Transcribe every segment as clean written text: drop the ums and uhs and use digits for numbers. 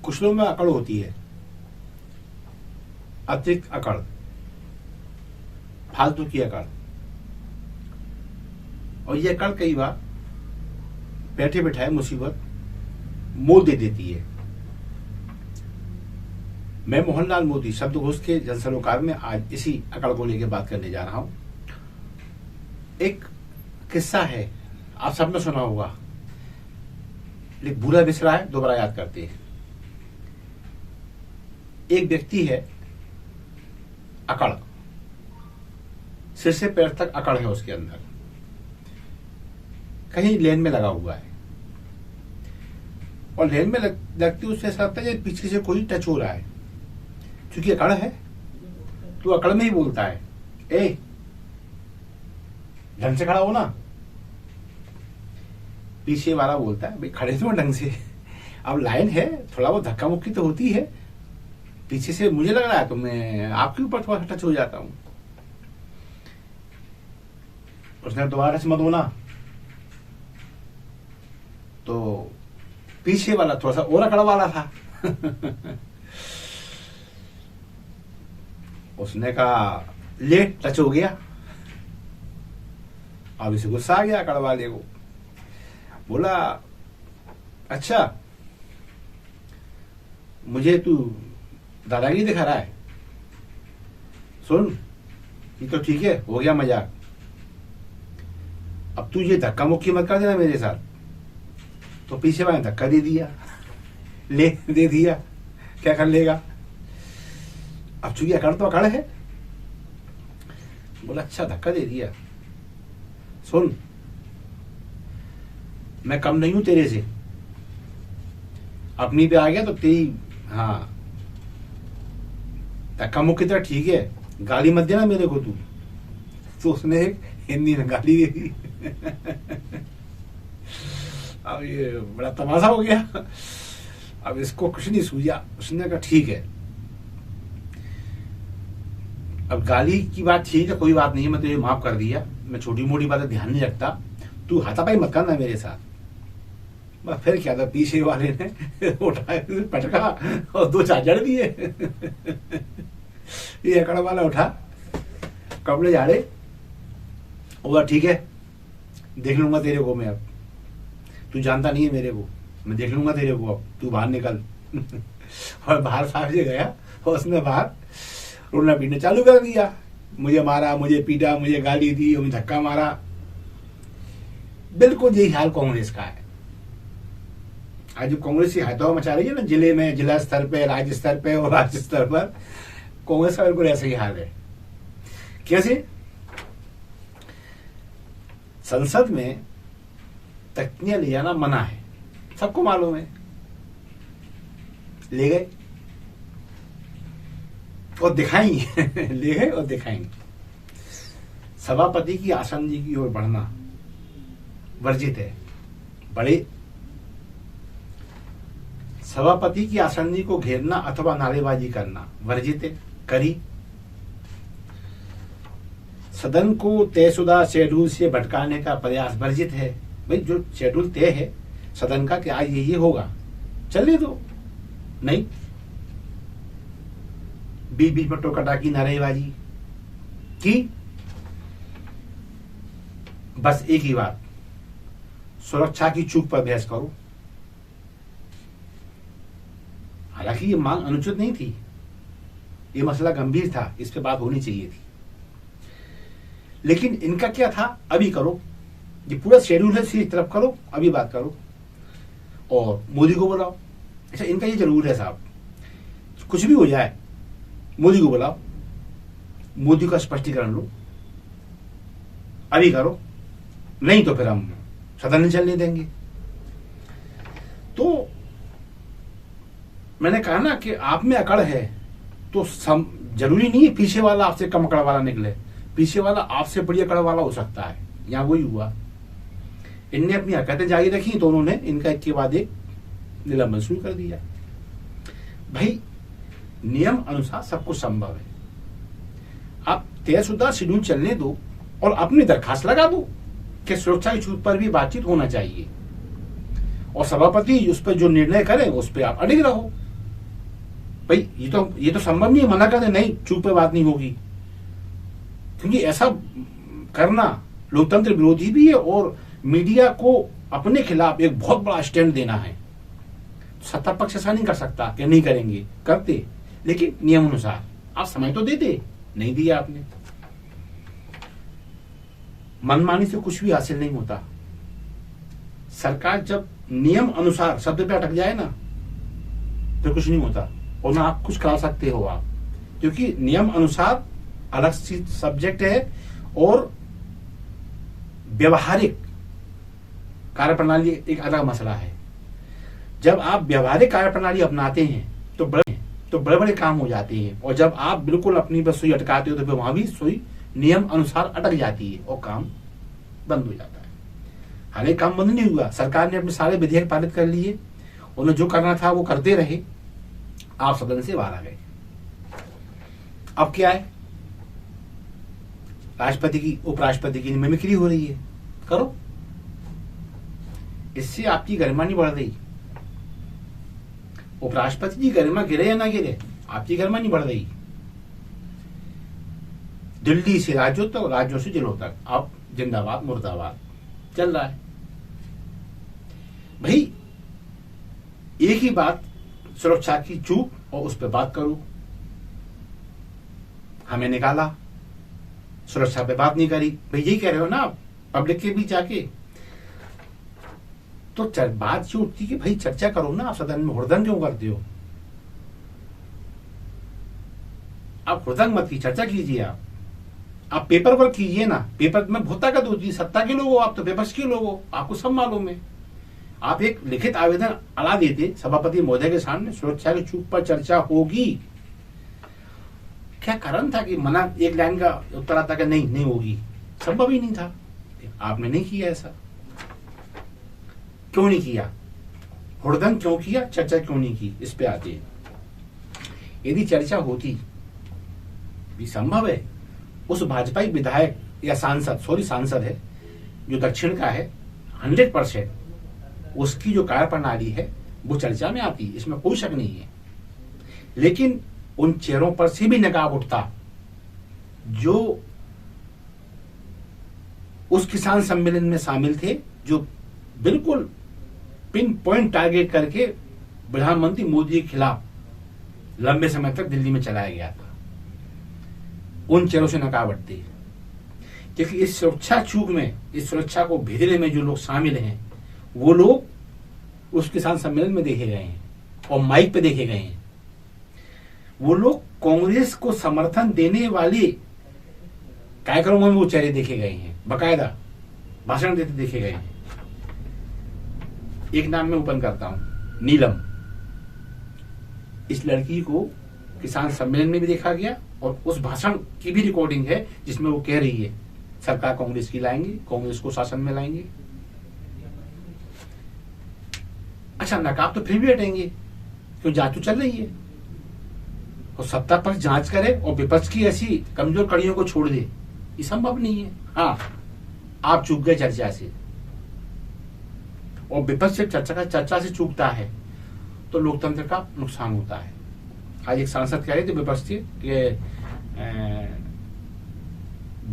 कुछ लोगों में अकड़ होती है, अतिरिक्त अकड़, फालतू की अकड़, और ये अकड़ कई बार बैठे बैठाए मुसीबत मोल दे देती है। मैं मोहनलाल मोदी शब्दकोश के जनसरोकार में आज इसी अकड़ को लेकर बात करने जा रहा हूं। एक किस्सा है, आप सबने सुना होगा, लेकिन भूला बिसरा है, दोबारा याद करते हैं। एक व्यक्ति है, अकड़, सिर से पैर तक अकड़ है उसके अंदर, कहीं लेन में लगा हुआ है, और लेन में लगती उससे ऐसा लगता है पीछे से कोई टच हो रहा है। क्योंकि अकड़ है तो अकड़ में ही बोलता है, ए ढंग से खड़ा हो ना। पीछे वाला बोलता है, भाई खड़े तो ढंग से, अब लाइन है, थोड़ा बहुत धक्का मुक्की तो होती है, पीछे से मुझे लग रहा है तो मैं आपके ऊपर थोड़ा सा टच हो जाता हूं। उसने दोबारा टच मत होना, तो पीछे वाला थोड़ा सा और अकड़ वाला था। उसने कहा ले टच हो गया। अब इसे गुस्सा आ गया अकड़ वाले को, बोला अच्छा मुझे तू दादागिरी दिखा रहा है, सुन ये तो ठीक है, हो गया मजाक, अब तू ये धक्का मुक्की मत कर देना मेरे साथ। तो पीछे वाले धक्का दे दिया, ले दे दिया, क्या कर लेगा। अब चूंकि अकड़ तो अकड़ है, बोला अच्छा धक्का दे दिया, सुन मैं कम नहीं हूं तेरे से, अपनी पे आ गया तो तेरी, हाँ धक्का मुक्की तरह ठीक है, गाली मत देना मेरे को तू। तो उसने एक हिंदी में गाली दे दी। अब ये बड़ा तमाशा हो गया। अब इसको कुछ नहीं सूझा, उसने कहा ठीक है, अब गाली की बात ठीक है, कोई बात नहीं, मैं तुझे माफ कर दिया, मैं छोटी मोटी बातें ध्यान नहीं रखता, तू हाथापाई मत करना मेरे साथ। बस फिर क्या था, पीछे वाले ने उठाया पटका और दो चाचड़ दिए। ये अकड़ वाला उठा, कपड़े झाड़े, बोला ठीक है देख लूंगा तेरे को मैं, अब तू जानता नहीं है मेरे को, मैं देख लूंगा तेरे को, अब तू बाहर निकल। और बाहर साहब से गया और उसने बाहर रोना पीटना चालू कर दिया, मुझे मारा, मुझे पीटा, मुझे गाली दी, मुझे धक्का मारा। बिल्कुल यही हाल कांग्रेस का है। आज जो कांग्रेस की हत्या मचा रही है ना, जिले में, जिला स्तर पे, राज्य स्तर पे और राज्य स्तर पर, कांग्रेस का बिल्कुल ऐसा ही हाल है। कैसे? संसद में तख्तियां ले जाना मना है, सबको मालूम है, ले गए और दिखाएंगे। ले गए और दिखाएंगे। सभापति की आसंदी की ओर बढ़ना वर्जित है। बड़े सभापति की आसंदी को घेरना अथवा नारेबाजी करना वर्जित है, करी। सदन को तयशुदा शेड्यूल से भटकाने का प्रयास वर्जित है। भाई जो शेड्यूल तय है सदन का कि आज ये होगा, चलने दो, नहीं बीच बीच में टोकाटाकी नारेबाजी की। बस एक ही बात, सुरक्षा की चूक पर बहस करो। हालांकि ये मांग अनुचित नहीं थी, ये मसला गंभीर था, इस पे बात होनी चाहिए थी, लेकिन इनका क्या था, अभी करो, ये पूरा शेड्यूल है, इसी तरफ करो, अभी बात करो और मोदी को बुलाओ। अच्छा इनका ये जरूर है साहब, कुछ भी हो जाए मोदी को बुलाओ, मोदी का स्पष्टीकरण लो, अभी करो, नहीं तो फिर हम सदन नहीं चलने देंगे। तो मैंने कहा ना कि आप में अकड़ है तो जरूरी नहीं है पीछे वाला आपसे कम अकड़ वाला निकले, पीछे वाला आपसे बड़ी अकड़ वाला हो सकता है। यहां वही हुआ, इनने अपनी हरकतें जारी रखी तो उन्होंने इनका एक के बाद एक निलंबन शुरू कर दिया। भाई नियम अनुसार सब कुछ संभव है, आप तयशुदा शेड्यूल चलने दो और अपनी दरखास्त लगा दो कि सुरक्षा की छूट पर भी बातचीत होना चाहिए, और सभापति उस पर जो निर्णय करें उस पर आप अडिग रहो। भाई ये तो संभव नहीं है, मना कर दे नहीं चूक पे बात नहीं होगी, क्योंकि ऐसा करना लोकतंत्र विरोधी भी है और मीडिया को अपने खिलाफ एक बहुत बड़ा स्टैंड देना है। सत्ता पक्ष ऐसा नहीं कर सकता कि नहीं करेंगे, करते, लेकिन नियम अनुसार। आप समय तो देते, नहीं दिया आपने। मनमानी से कुछ भी हासिल नहीं होता। सरकार जब नियम अनुसार शब्द पे अटक जाए ना, तो कुछ नहीं होता और ना आप कुछ करा सकते हो आप, क्योंकि नियम अनुसार अलग सब्जेक्ट है और व्यवहारिक कार्यप्रणाली एक अलग मसला है। जब आप व्यवहारिक कार्यप्रणाली अपनाते हैं तो बड़े बड़े काम हो जाते हैं, और जब आप बिल्कुल अपनी बस सुई अटकाते हो तो फिर वहां भी सुई नियम अनुसार अटक जाती है और काम बंद हो जाता है। हालांकि काम बंद नहीं हुआ, सरकार ने अपने सारे विधेयक पारित कर लिए, उन्हें जो करना था वो करते रहे, आप सदन से बाहर आ गए। अब क्या है, राष्ट्रपति की उपराष्ट्रपति की मिमिक्री हो रही है, करो, इससे आपकी गरिमा नहीं बढ़ रही। उपराष्ट्रपति की गरिमा गिरे या ना गिरे, आपकी गरिमा नहीं बढ़ रही। दिल्ली से राज्यों तक, राज्यों से जिलों तक अब जिंदाबाद मुर्दाबाद चल रहा है। भाई एक ही बात, सुरक्षा की चूक और उस पर बात करो। हमें निकाला, सुरक्षा पे बात नहीं करी, भाई यही कह रहे हो ना आप पब्लिक के बीच जाके, तो बात ये उठती कि भाई चर्चा करो ना, आप सदन में हुड़दंग क्यों करते हो? आप हुड़दंग मत की, चर्चा कीजिए। आप पेपर वर्क कीजिए ना, पेपर में बहुत ताकत होती है, सत्ता के लोग हो आप, तो पेपर्स के लोग हो, आपको सब मालूम है। आप एक लिखित आवेदन अड़ा देते सभापति महोदय के सामने, सुरक्षा की चूक पर चर्चा होगी। क्या कारण था कि मना एक लाइन का उत्तर आता कि नहीं होगी? संभव ही नहीं था। आपने नहीं किया ऐसा, क्यों नहीं किया? हुड़दंग क्यों किया, चर्चा क्यों नहीं की? इस पे आते हैं। यदि चर्चा होती भी संभव है, उस भाजपाई विधायक या सांसद है जो दक्षिण का है, 100% उसकी जो कार्यप्रणाली है वो चर्चा में आती है, इसमें कोई शक नहीं है। लेकिन उन चेहरों पर से भी नकाब उठता जो उस किसान सम्मेलन में शामिल थे, जो बिल्कुल पिन पॉइंट टारगेट करके प्रधानमंत्री मोदी के खिलाफ लंबे समय तक दिल्ली में चलाया गया था। उन चेहरों से नकाब उठती, क्योंकि इस सुरक्षा चूक में, इस सुरक्षा को भेजने में जो लोग शामिल हैं, वो लोग उस किसान सम्मेलन में देखे गए हैं और माइक पे देखे गए हैं। वो लोग कांग्रेस को समर्थन देने वाले कार्यक्रमों में वो चेहरे देखे गए हैं, बकायदा भाषण देते देखे गए हैं। एक नाम मैं ओपन करता हूं, नीलम। इस लड़की को किसान सम्मेलन में भी देखा गया और उस भाषण की भी रिकॉर्डिंग है जिसमें वो कह रही है सरकार कांग्रेस की लाएंगे, कांग्रेस को शासन में लाएंगे। अच्छा, नकाब तो फिर भी हटेंगे, क्यों? जांच तो चल रही है और सत्ता पक्ष जांच करे और विपक्ष की ऐसी कमजोर कड़ियों को छोड़ दे, ये संभव नहीं है। हाँ, आप चूक गए चर्चा से, और विपक्ष से चर्चा से चूकता है तो लोकतंत्र का नुकसान होता है। आज एक सांसद कह रहे थे विपक्ष से कि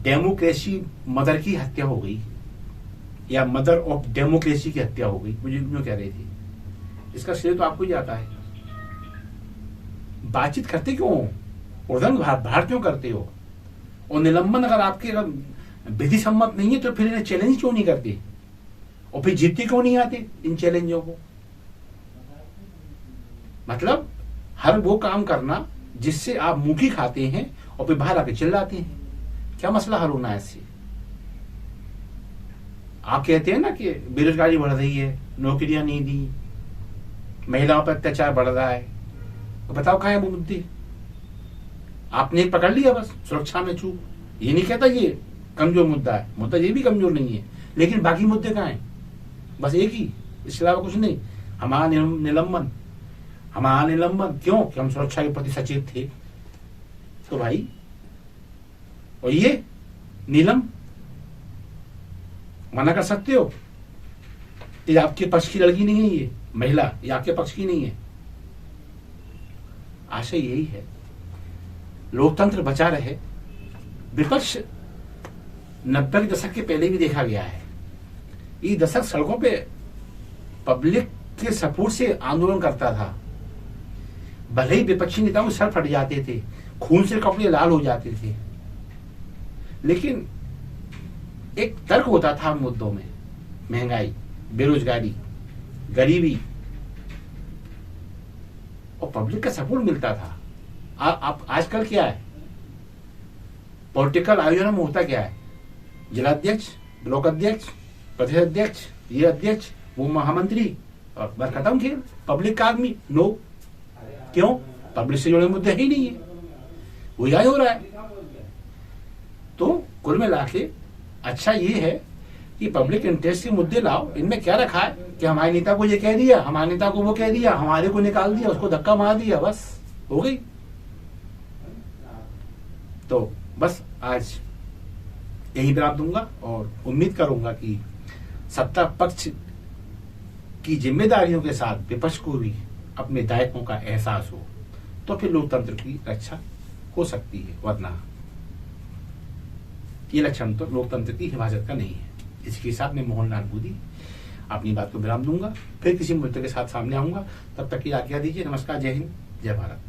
डेमोक्रेसी मदर की हत्या हो गई, या मदर ऑफ डेमोक्रेसी की हत्या हो गई, मुझे क्यों कह रही थी? इसका श्रेय तो आपको ही जाता है। बातचीत करते क्यों हो, उर्दंग बाहर क्यों करते हो? और निलंबन अगर आपके विधि सम्मत नहीं है तो फिर इन्हें चैलेंज क्यों नहीं करते, और फिर जीतते क्यों नहीं आते इन चैलेंजों को? मतलब हर वो काम करना जिससे आप मुखी खाते हैं और फिर बाहर आके चिल्लाते हैं। क्या मसला हल होना है इससे? आप कहते हैं ना कि बेरोजगारी बढ़ रही है, नौकरियां नहीं दी, महिलाओं पर अत्याचार बढ़ रहा है, तो बताओ कहां है वो मुद्दे? आपने एक पकड़ लिया बस, सुरक्षा में चूक। ये नहीं कहता ये कमजोर मुद्दा है, मुद्दा ये भी कमजोर नहीं है, लेकिन बाकी मुद्दे कहां हैं? बस एक ही, इसके अलावा कुछ नहीं। हमारा निलंबन क्यों? कि हम सुरक्षा के प्रति सचेत थे। तो भाई, और ये नीलम मना कर सकते हो? ये आपके पक्ष की लड़की नहीं है, ये महिला, ये आपके पक्ष की नहीं है। आशय यही है, लोकतंत्र बचा रहे। विपक्ष 90 के दशक के पहले भी देखा गया है, ये दशक सड़कों पे पब्लिक के सपोर्ट से आंदोलन करता था। भले ही विपक्षी नेताओं के सर फट जाते थे, खून से कपड़े लाल हो जाते थे, लेकिन एक तर्क होता था मुद्दों में, महंगाई, बेरोजगारी, गरीबी, और पब्लिक का सपोर्ट मिलता था। आप आजकल क्या है, पॉलिटिकल आयोजन में होता क्या है, जिलाध्यक्ष, ब्लॉक अध्यक्ष, प्रदेश अध्यक्ष, ये अध्यक्ष, वो महामंत्री, और बस खत्म खेल। पब्लिक का आदमी नो, क्यों? पब्लिक से जुड़े मुद्दे ही नहीं है, वो यही हो रहा है। तो कुल मिला के अच्छा ये है कि पब्लिक इंटरेस्ट के मुद्दे लाओ। इनमें क्या रखा है कि हमारे नेता को ये कह दिया, हमारे नेता को वो कह दिया, हमारे को निकाल दिया, उसको धक्का मार दिया, बस हो गई। तो बस आज यही जवाब दूंगा और उम्मीद करूंगा कि सत्ता पक्ष की जिम्मेदारियों के साथ विपक्ष को भी अपने दायित्वों का एहसास हो, तो फिर लोकतंत्र की रक्षा हो सकती है, वरना ये लक्षण तो लोकतंत्र की हिफाजत का नहीं है। इसके साथ मैं मोहनलाल बूदी अपनी बात को विराम दूंगा, फिर किसी मुद्दे के साथ सामने आऊंगा। तब तक की आज्ञा दीजिए। नमस्कार, जय हिंद, जय भारत।